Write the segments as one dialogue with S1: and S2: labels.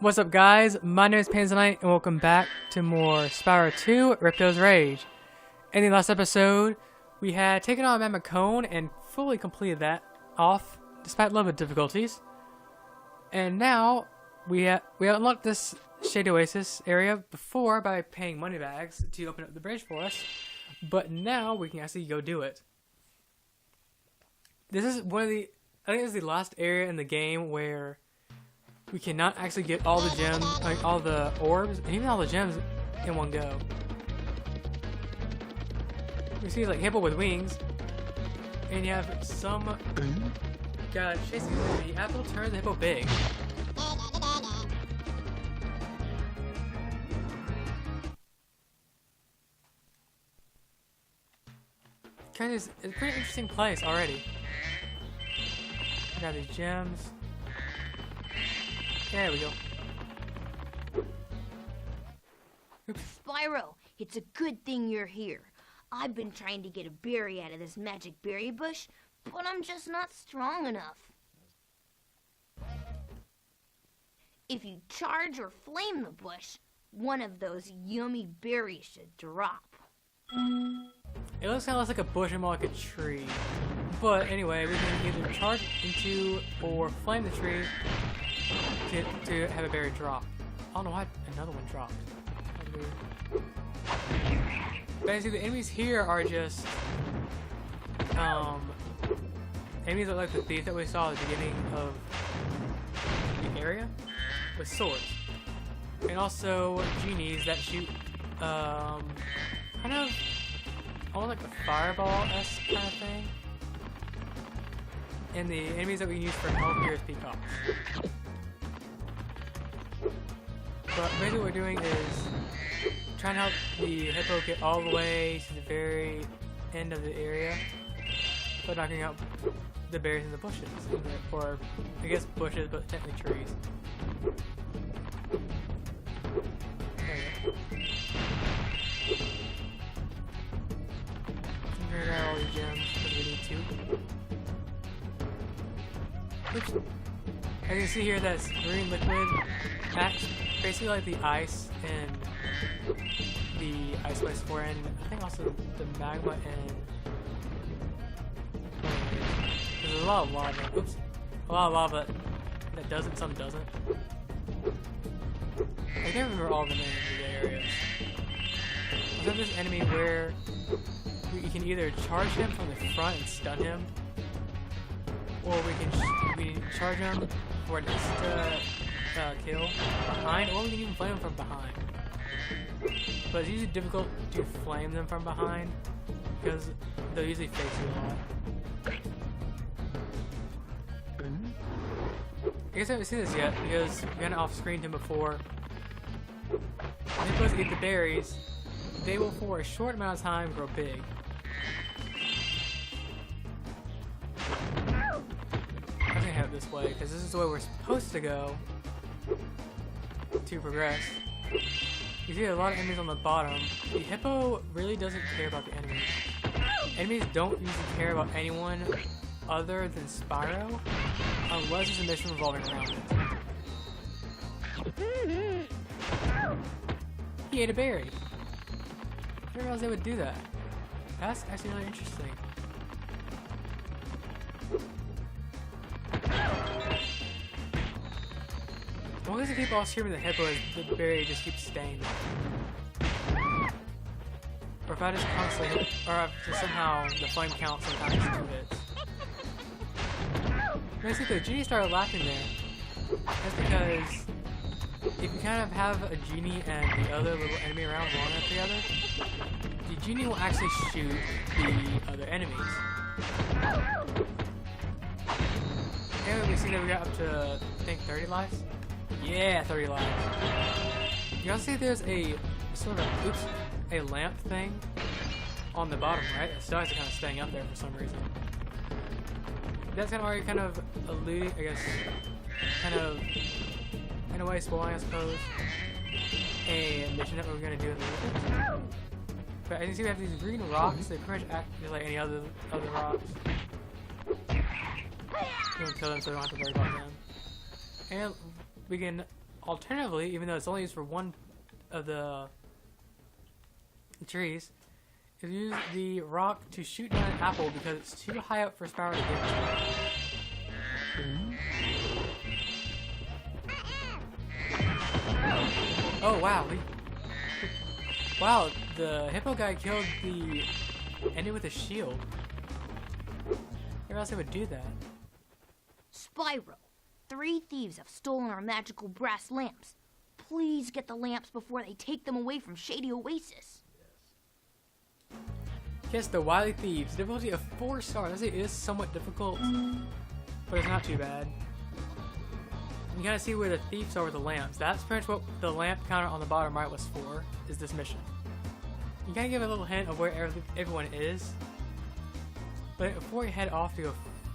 S1: What's up, guys? My name is Panzanite, and welcome back to more Spyro 2 Ripto's Rage. In the last episode, we had taken on Mammoth Cone and fully completed that off, despite a lot of difficulties. And now, we unlocked this Shady Oasis area before by paying money bags to open up the bridge for us, but now we can actually go do it. This is one of the, I think this is the last area in the game where we cannot actually get all the gems, like all the orbs, and even all the gems in one go. You see, like Hippo with wings, and you have some guy chasing you. The apple turns the Hippo big. It's a pretty interesting place already. We got these gems. There we go. Oops.
S2: Spyro, it's a good thing you're here. I've been trying to get a berry out of this magic berry bush, but I'm just not strong enough. If you charge or flame the bush, one of those yummy berries should drop.
S1: It looks kind of less like a bush and more like a tree. But anyway, we can either charge into or flame the tree to have a berry drop. I don't know why another one dropped. Basically, the enemies here are just enemies that like the thief that we saw at the beginning of the area with swords, and also genies that shoot kind of almost like a fireball-esque kind of thing. And the enemies that we can use for health here is peacocks. But basically what we're doing is trying to help the Hippo get all the way to the very end of the area by knocking out the berries in the bushes. Or, I guess bushes, but technically trees. There we go. We're gonna grab all these gems because we need to. Oops. As you can see here, that's green liquid. That's basically like the ice in the Ice West 4, and I think also the magma and there's a lot of lava. Oops. A lot of lava that doesn't, some doesn't. I can't remember all the names of the areas. There's this enemy where you can either charge him from the front and stun him, or we can charge him for an instant kill behind, or we can even flame him from behind. But it's usually difficult to flame them from behind because they'll usually face you a lot. I guess I haven't seen this yet because we got off-screened him before. When you're supposed to eat the berries, they will for a short amount of time grow big. I'm gonna head this way because this is the way we're supposed to go to progress. You see a lot of enemies on the bottom. The Hippo really doesn't care about the enemies. Enemies don't usually care about anyone other than Spyro unless it's a mission revolving around it. He ate a berry. I didn't realize they would do that. That's actually really interesting. As long as I keep all screaming the Hippo, the berry just keeps staying there. Or if I just constantly, or if just somehow the flame count sometimes 2 hits. Basically, the genie started laughing there. That's because if you kind of have a genie and the other little enemy around long enough together, the genie will actually shoot the other enemies. And we see that we got up to, I think, 30 lives? Yeah, 30 lives. You also see there's a sort of, a lamp thing on the bottom, right? The stars are kind of staying up there for some reason. That's kind of already kind of alluding, I guess, kind of, in a way, spoiling, I suppose, a mission that we're going to do in the future. But as you can see, we have these green rocks. They pretty much act just like any other rocks. We don't kill them, so we don't have to worry about them. And we can alternatively, even though it's only used for one of the trees, is use the rock to shoot down an apple because it's too high up for Spyro to get to. Oh wow! Wow, the hippo guy killed the ending with a shield. Never else they would do that.
S2: Spyro, 3 thieves have stolen our magical brass lamps. Please get the lamps before they take them away from Shady Oasis.
S1: Yes, the Wily Thieves. Difficulty of 4 stars. It is somewhat difficult, but it's not too bad. You gotta see where the thieves are with the lamps. That's pretty much what the lamp counter on the bottom right was for, is this mission. You gotta give a little hint of where everyone is. But before you head off to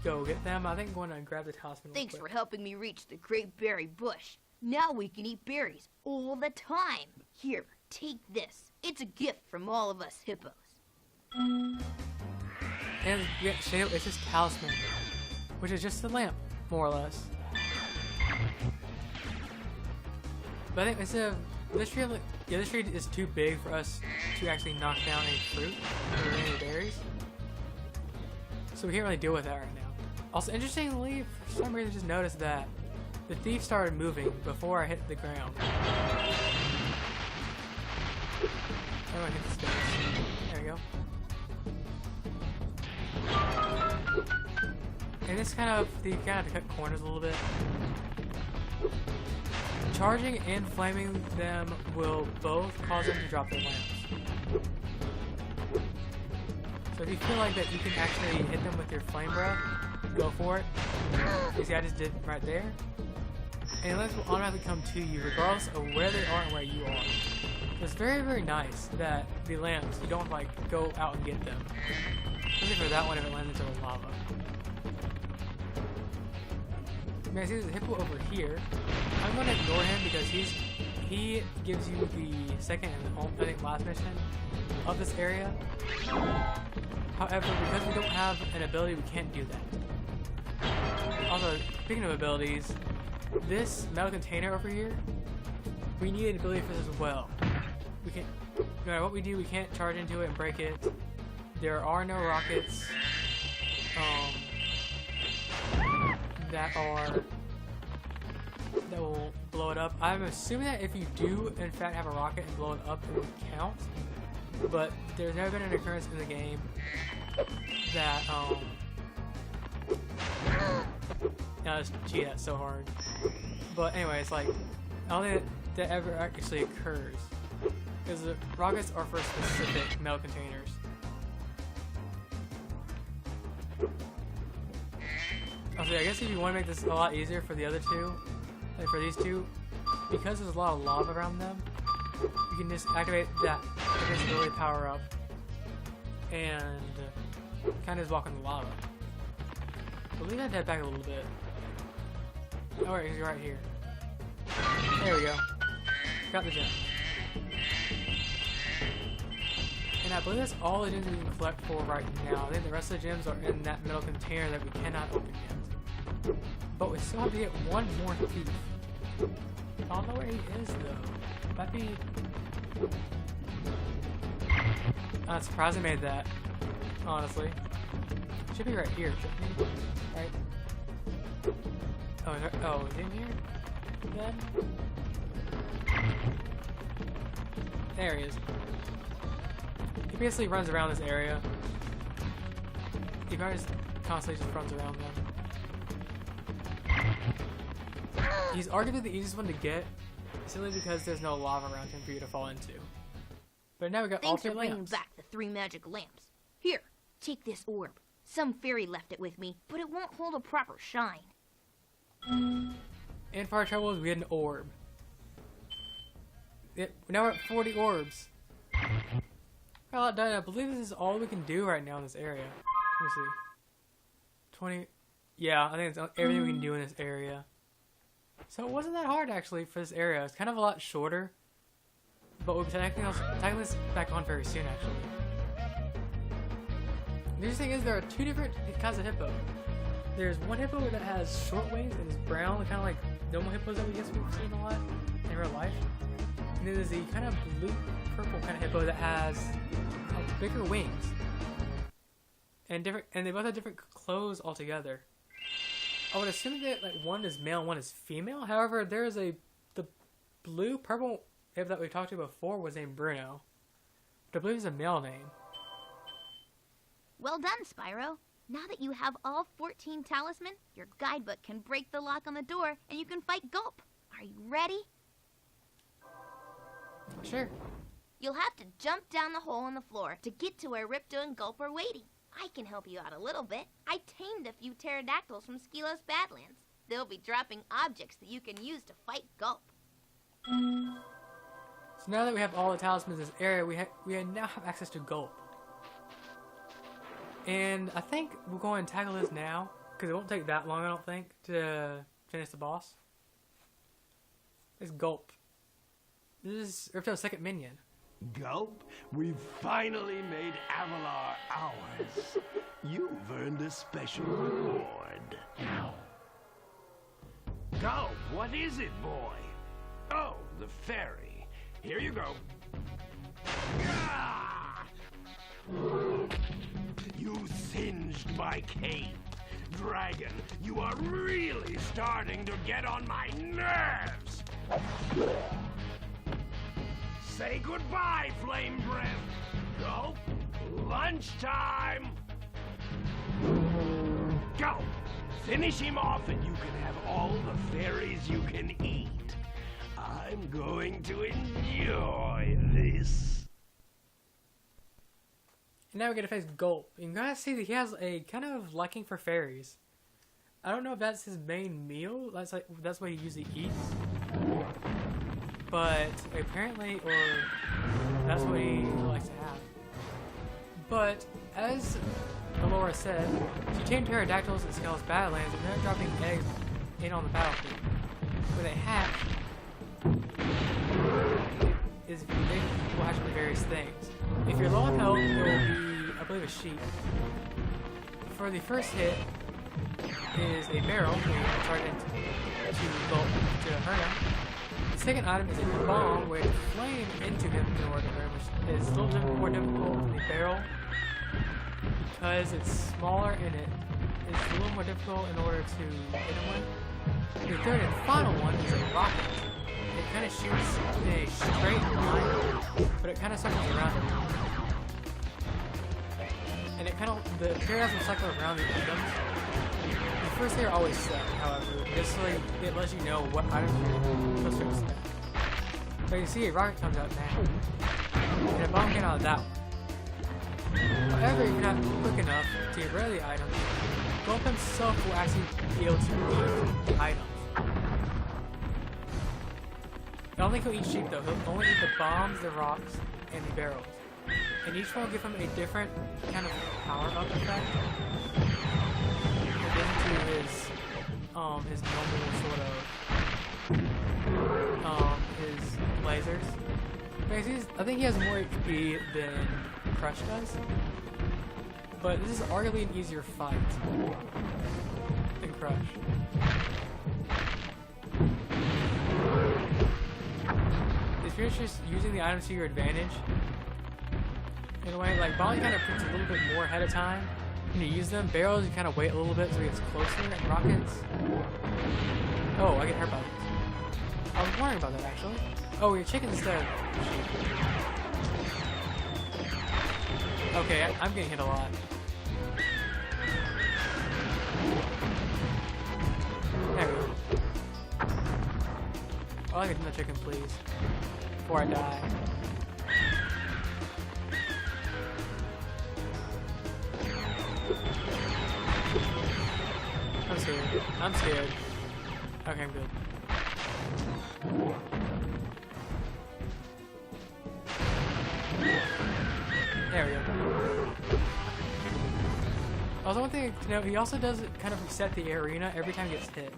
S1: go get them, I think I'm going to grab the talisman.
S2: Thanks for helping me reach the Great Berry Bush. Now we can eat berries all the time. Here, take this. It's a gift from all of us hippos.
S1: And yeah, it's this talisman, which is just the lamp, more or less. But I think instead of this tree, this tree is too big for us to actually knock down any fruit or any berries, so we can't really deal with that right now. Also, interestingly, for some reason, I just noticed that the thief started moving before I hit the ground. Oh, I hit the space. There we go. And this kind of, you kind of have to cut corners a little bit. Charging and flaming them will both cause them to drop their lamps. So if you feel like that you can actually hit them with your flame breath, go for it. You see I just did right there. And lamps will automatically come to you regardless of where they are and where you are. It's very, very nice that the lamps, you don't like go out and get them. Especially for that one if it lands into the lava. You may see there's a hippo over here. I'm going to ignore him because he gives you the second and I think last mission of this area. However, because we don't have an ability, we can't do that. Also, speaking of abilities, this metal container over here, we need an ability for this as well. We can, no matter what we do, we can't charge into it and break it. There are no rockets that will blow it up. I'm assuming that if you do in fact have a rocket and blow it up, it would count. But there's never been an occurrence in the game that now this gee, that's so hard. But anyway, it's like I don't think that ever actually occurs because the rockets are for specific metal containers. Also, I guess if you want to make this a lot easier for the other two, like for these two, because there's a lot of lava around them, you can just activate that invincibility power up and kind of just walk in the lava. But leave that dead back a little bit. Oh, wait, he's right here. There we go. Got the gem. And I believe that's all the gems we can collect for right now. I think the rest of the gems are in that metal container that we cannot open yet. But we still have to get one more thief. I don't know where he is though. Might be... I'm surprised I made that, honestly. Should be right here, shouldn't he? Right? Oh, is he in here? Then? There he is. He basically runs around this area. He probably just constantly just runs around them. He's arguably the easiest one to get, simply because there's no lava around him for you to fall into. But now we got all 3 lamps.
S2: Thanks for bringing back the 3 magic lamps. Here, take this orb. Some fairy left it with me, but it won't hold a proper shine.
S1: And for our troubles, we had an orb. Now we're at 40 orbs. Got a lot done. I believe this is all we can do right now in this area. Let me see. 20. Yeah, I think it's everything we can do in this area. So it wasn't that hard actually for this area. It's kind of a lot shorter. But we'll be taking this back on very soon actually. The interesting thing is there are 2 different kinds of hippo. there's one hippo that has short wings and is brown, kind of like normal hippos that we guess we've seen a lot in real life. And then there's the kind of blue-purple kind of hippo that has bigger wings. And they both have different clothes altogether. I would assume that like one is male and one is female. However, there's the blue-purple hippo that we talked to before was named Bruno. But I believe it's a male name.
S2: Well done, Spyro. Now that you have all 14 talisman, your guidebook can break the lock on the door and you can fight Gulp. Are you ready?
S1: Sure.
S2: You'll have to jump down the hole in the floor to get to where Ripto and Gulp are waiting. I can help you out a little bit. I tamed a few pterodactyls from Skylos Badlands. They'll be dropping objects that you can use to fight Gulp.
S1: So now that we have all the talismans in this area, we now have access to Gulp. And I think we'll go and tackle this now, because it won't take that long, I don't think, to finish the boss. It's Gulp. This is Ripto's second minion.
S3: Gulp, we've finally made Avalar ours. You've earned a special reward. Gulp, what is it, boy? Oh, the fairy. Here you go. Ah! You singed my cape. Dragon, you are really starting to get on my nerves. Say goodbye, Flame Breath. Go. Lunchtime. Go. Finish him off and you can have all the fairies you can eat. I'm going to enjoy this.
S1: And now we get to face Gulp. You can kind of see that he has a kind of liking for fairies. I don't know if that's his main meal. That's what he usually eats. But apparently, or that's what he likes to have. But as Alora said, she tamed pterodactyls in Skylos Badlands and they're dropping eggs in on the battlefield. When they hatch, they will hatch into various things. If you're low on health, it will be, I believe, a sheep. For the first hit is a barrel, where you can target to hurt him. The second item is a bomb where you flame into him in order to hurt him, which is a little bit more difficult than the barrel because it's smaller and it is a little more difficult in order to hit him with. The third and final one is a rocket. It kind of shoots in a straight line, but it kind of circles around him. And it kind of, the pterodactyls will cycle around the items. The first they are always set, however, just so it lets you know what items you're supposed to expect. So you can see a rocket comes out now, and a bomb came out of that one. However, if you're not quick enough to get rid of the items, Gulp himself will actually be able to eat the items. I don't think he'll eat sheep though, he'll only eat the bombs, the rocks, and the barrels. And each one will give him a different kind of power-up effect. In addition to his normal sort of, his lasers. I think he has more HP than Crush does. But this is arguably an easier fight than Crush. If you're just using the items to your advantage, in a way, like Bolly kind of puts a little bit more ahead of time when you use them. Barrels, you kind of wait a little bit so he gets closer, and rockets. Oh, I get hurt by this. I was wondering about that actually. Oh, you're chicken instead of sheep. Okay, I'm getting hit a lot. There we go. Oh, I get another chicken, please. Before I die. I'm scared. I'm scared. Okay, I'm good. There we go. Also, one thing to note, he also does kind of reset the arena every time he gets hit.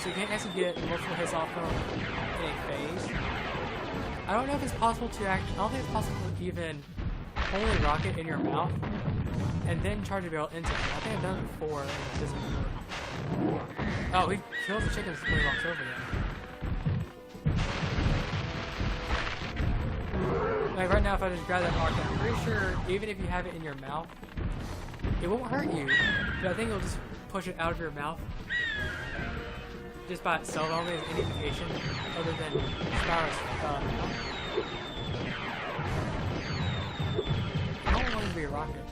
S1: So you can't actually get multiple hits off him in a phase. I don't know if it's possible to I don't think it's possible to even hold a rocket in your mouth and then charge a barrel into it. I think I've done it before, and it doesn't work. Oh, he kills the chickens when he walks over them. Like right now, if I just grab that arc, I'm pretty sure even if you have it in your mouth, it won't hurt you. But I think it'll just push it out of your mouth. Just by itself, I don't think there's any indication other than Spyro's I don't want it to be a rocket.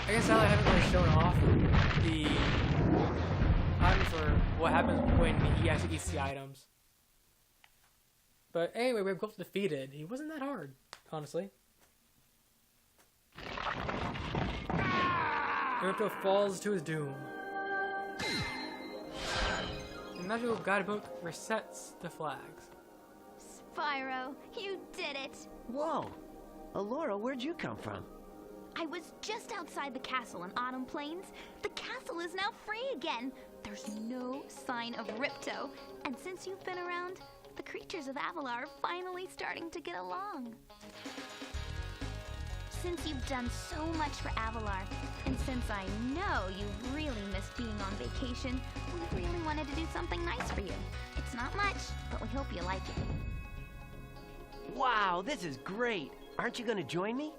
S1: I guess now I haven't really shown off the items or what happens when he actually eats the items. But anyway, we've got defeated. He wasn't that hard, honestly. Ripto falls to his doom. The magical guidebook resets the flags.
S2: Spyro, you did it!
S4: Whoa! Alora, where'd you come from?
S2: I was just outside the castle in Autumn Plains. The castle is now free again. There's no sign of Ripto. And since you've been around, the creatures of Avalar are finally starting to get along. Since you've done so much for Avalar, and since I know you really missed being on vacation, we really wanted to do something nice for you. It's not much, but we hope you like it.
S4: Wow, this is great! Aren't you gonna join me?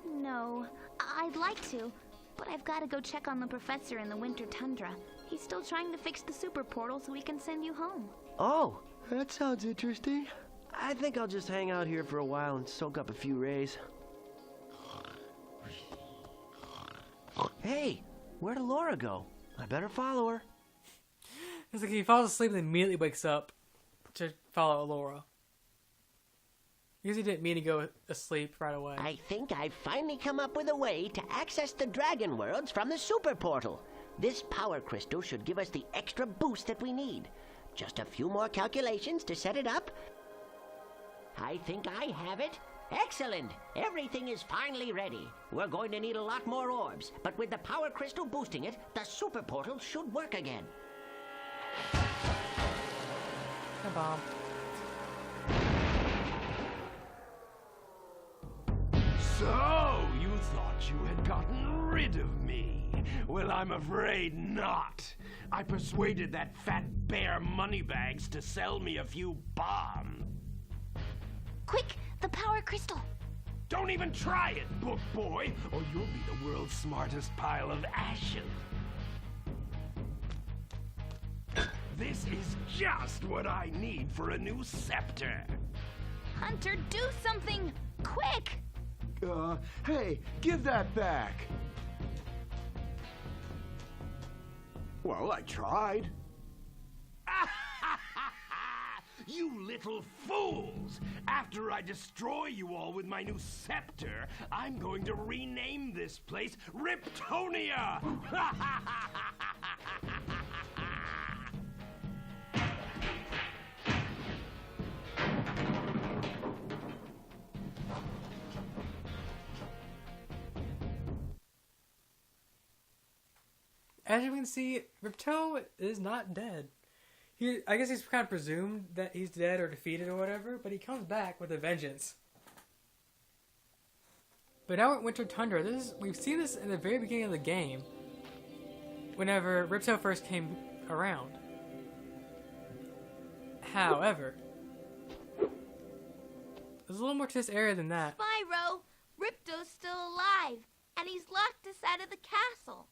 S2: No. I'd like to, but I've got to go check on the professor in the winter tundra. He's still trying to fix the super portal so we can send you home.
S4: Oh, that sounds interesting. I think I'll just hang out here for a while and soak up a few rays. Hey, where'd Alora go? I better follow her.
S1: It's like he falls asleep and immediately wakes up to follow Alora. I guess he didn't mean to go asleep right away.
S5: I think I've finally come up with a way to access the dragon worlds from the super portal. This power crystal should give us the extra boost that we need. Just a few more calculations to set it up. I think I have it. Excellent! Everything is finally ready. We're going to need a lot more orbs, but with the power crystal boosting it, the super portal should work again.
S1: Hi, Bob.
S3: So, you thought you had gotten rid of me? Well, I'm afraid not. I persuaded that fat bear Moneybags to sell me a few bombs.
S2: Quick, the power crystal.
S3: Don't even try it, book boy, or you'll be the world's smartest pile of ashes. This is just what I need for a new scepter.
S2: Hunter, do something! Quick!
S6: Hey, give that back. Well, I tried.
S3: You little fools! After I destroy you all with my new scepter, I'm going to rename this place Riptonia!
S1: As you can see, Ripto is not dead. I guess he's kind of presumed that he's dead or defeated or whatever, but he comes back with a vengeance. But now at Winter Tundra, we've seen this in the very beginning of the game, whenever Ripto first came around. However, there's a little more to this area than that.
S2: Spyro, Ripto's still alive, and he's locked us out of the castle.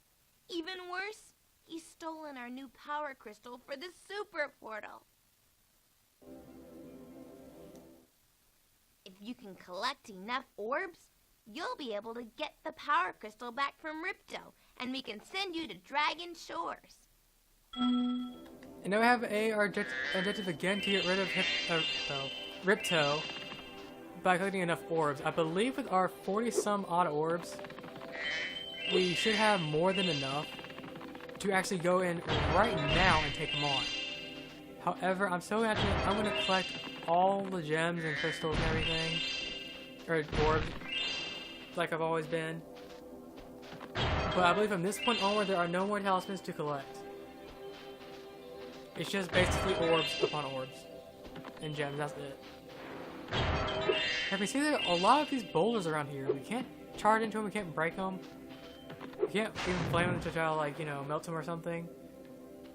S2: Even worse, he's stolen our new power crystal for the super portal. If you can collect enough orbs, you'll be able to get the power crystal back from Ripto, and we can send you to Dragon Shores.
S1: And now we have our objective again to get rid of Ripto by collecting enough orbs. I believe with our 40-some odd orbs, we should have more than enough to actually go in right now and take them on. However, I'm so happy I'm going to collect all the gems and crystals and everything, or orbs, like I've always been. But I believe from this point onward, there are no more talismans to collect. It's just basically orbs upon orbs and gems. That's it. And we see that a lot of these boulders around here, we can't charge into them, we can't break them. We can't even flame them to try to, like, you know, melt them or something.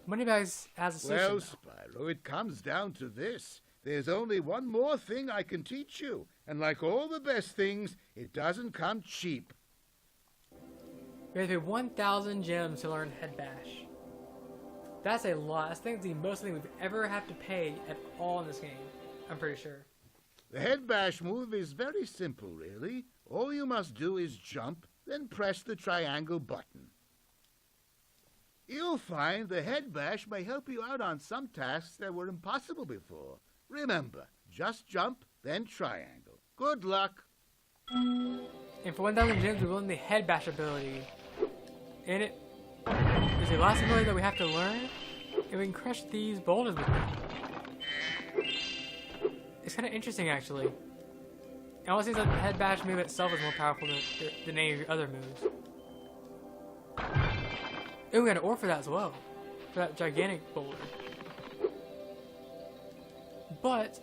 S1: Moneybags has a solution.
S7: Well, Spyro, it comes down to this. There's only one more thing I can teach you. And like all the best things, it doesn't come cheap.
S1: We have to pay 1,000 gems to learn Head Bash. That's a lot. I think the most thing we've ever had to pay at all in this game. I'm pretty sure.
S7: The head bash move is very simple, really. All you must do is jump, then press the triangle button. You'll find the head bash may help you out on some tasks that were impossible before. Remember, just jump, then triangle. Good luck.
S1: And for 1,000 gems, we learn the Head Bash ability. And it is the last ability that we have to learn, and we can crush these boulders with it. It's kind of interesting, actually. It almost seems like the Head Bash move itself is more powerful than any of your other moves. And we got an ore for that as well. For that gigantic boulder. But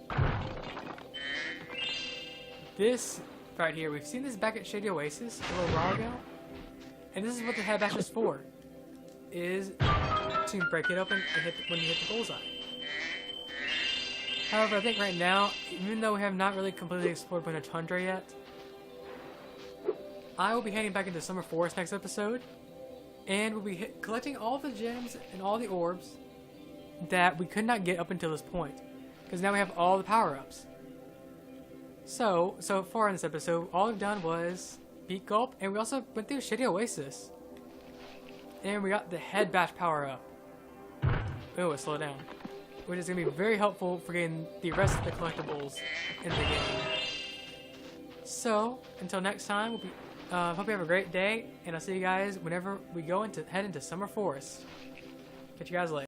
S1: this right here, we've seen this back at Shady Oasis a little while ago. And this is what the Head Bash is for. Is to break it open and hit when you hit the bullseye. However, I think right now, even though we have not really completely explored Buena Tundra yet, I will be heading back into Summer Forest next episode, and we'll be collecting all the gems and all the orbs that we could not get up until this point, because now we have all the power-ups. So far in this episode, all we've done was beat Gulp, and we also went through Shady Oasis, and we got the Head Bash power-up. Oh, slow down. Which is going to be very helpful for getting the rest of the collectibles in the game. So, until next time, hope you have a great day, and I'll see you guys whenever we head into Summer Forest. Catch you guys later.